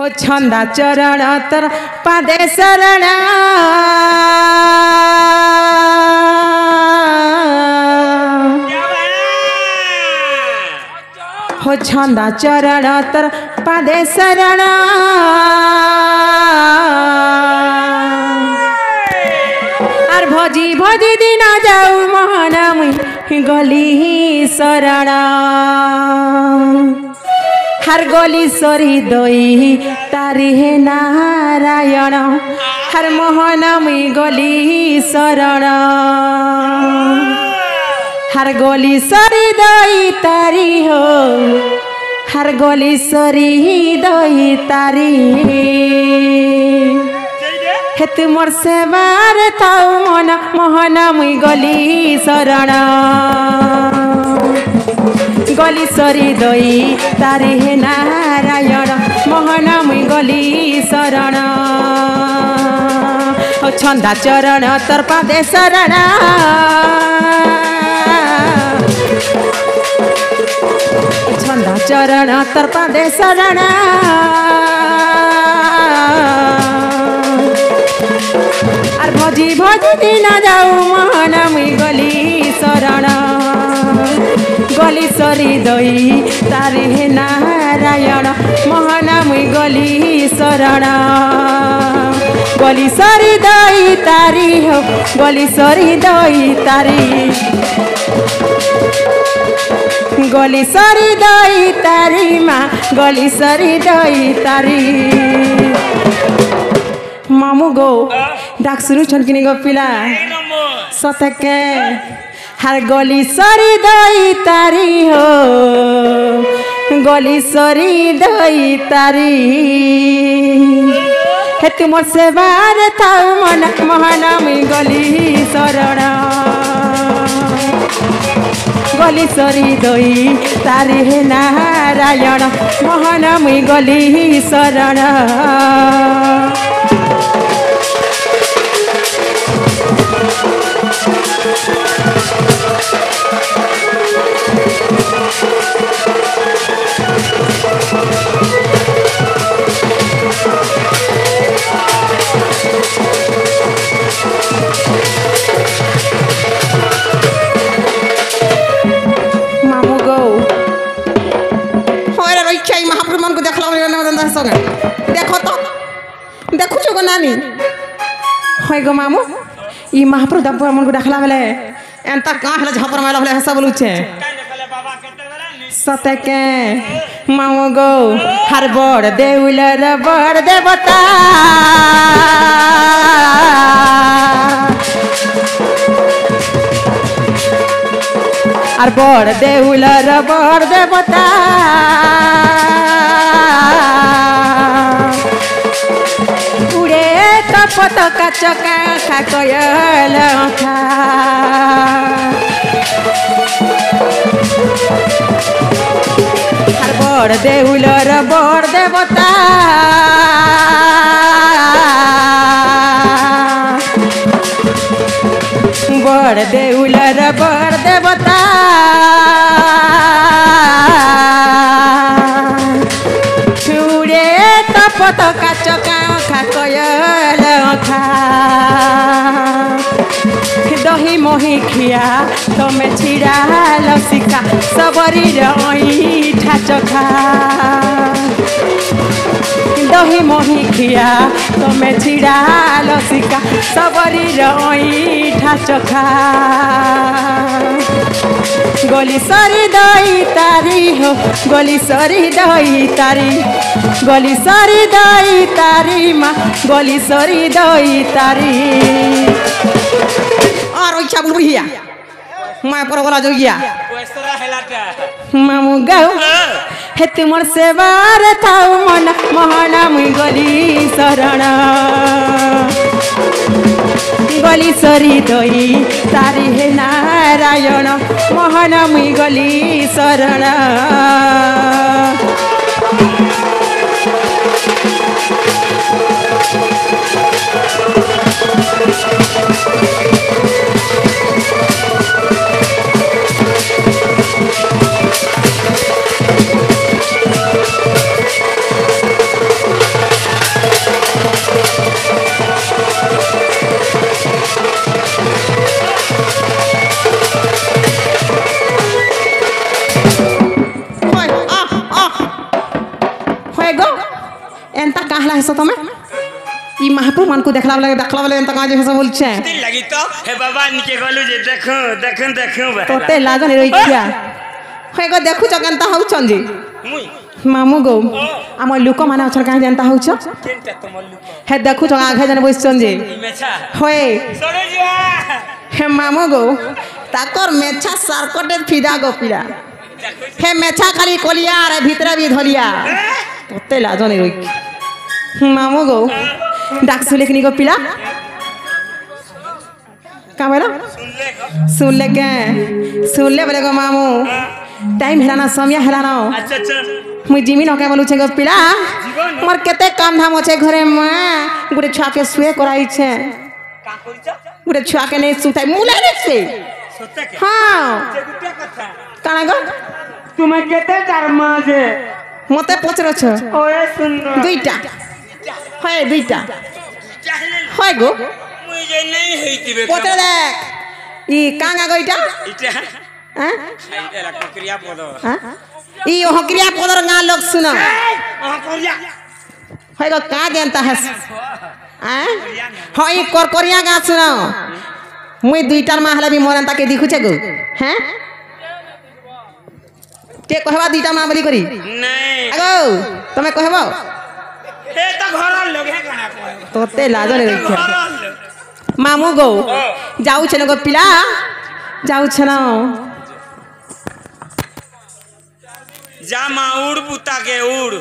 हो छंदा चरण तर पादे शरण हो छंदा चरण तर पादे शरण आर भजी भजी दिन जाऊ महानमी गली शरण हर गली सरी दई तारी हे नारायण हर मोहनमी गली शरण हर गली सरी दई तारी हो हर गली सरी दई तारी हे तुमर सेवार थाउ मन मोहनमी गली शरण गली सरी दई तारी हे नारायण मोहनमी गली शरण हो छंदा चरण तर पादे शरण छंदा चरण तर पादे शरण आर भजी भजी दिन जाऊ महानमी गली शरण गली सरी दई तारी हे नारायण महानमी गली शरण गली सरी दई तारी हो गली सरी दई तारी गली सरी दई तारी माँ गली सरी दई तारी मामू गो डाक सुनु छन किनी गो पिला सतके हर गली सरी दई तारी हो गली सरी दई तारी हे तुम सेवार थाउ मन महानमी गली शरण गली सरी दई तारी हे नारायण महानमी गली शरण देखो तो देखु गो नानी होय गो मामू ई महाप्रभु दब्बा मन को देखला बेले एंता का हला झपर माला हले हसा बोलुछे सतके मामू गो हर बड़ देउलर बड़ देवता आर बड़ देउलर बड़ देवता उड़े पतका चका खा कयल खा हर बड़ देउलर बड़ देवता बड़ देउलर बड़ देवता उड़े पतका चका खा कयल खा दही मही खिया तमे छिड़ा लसिका सबरी रईठा चखा दही मही खिया तमे छिड़ा लसिका सबरी रईठा चखा गली सरी दई तारी हो गली सरी दई तारी गली सरी दई तारी माँ गली सरी दई तारी और इच्छा बोल भैया मैं पर बोला जो गया मामू गाओ हे तुमर सेवार थाउ मन महानमी गली शरण गली सरी दई तारी हे नारायण महानमी गली शरण एंता कहला है सो तमे ई महापुर मन को देखला वाले एंता कहां जे सब बोलछे ती लगी तो हे बाबा निके गलु जे देखू तोते लाजन रही क्या हे गो देखु छ केनता हउ छन जी मुई मामू गो आम लोक माने अछन कहां जेंता हउ छ केनटा तमर लुक हे देखु छ आघे जने बस छन जी मेछा होए सरे जुआ हे मामू गो ताकर मेछा सरकटे फिदा गो पिला हे मेछा खाली कोलिया रे भीतर भी धलिया तोते लाजन रही मामू गो डाक सुलेखनी गो पिला का बोला सुन ले बोले गो मामू टाइम हेलाना समय हेलाना अच्छा अच्छा मुई जिमी न के बोलु छे गो पिला मोर केते काम धाम छे घरे में गुडे छुआ के सुए कराई छे का करिछ गुडे छुआ के नै सुताई मुले रे से सोते के हां जे गुटिया कथा काना गो तुमे केते कर्म जे मते पचरो छ ओए सुंदर दुईटा होय दुईटा चाहले होय गो मुई जे नहीं हेतिबे पचरो देख ई कांगा गइटा इटा हैं खाइले ला क्रिया पद हां ई हो क्रिया पदर गा लोग सुनो करिया होय गो का जानता है हैं हो ई कोरकोरिया गा सुनो मुई दुईटार मा हला भी मोरन ताके दिखु छे गो हैं के कहबा दुईटा मा बोली करी नहीं आगो तमे कहबो ए त घर लोग है कना कहबो तोते लाजन रे घर मामू गो जाऊ छे गो पिला जाऊ छे न जा मा उड़ पुता के उड़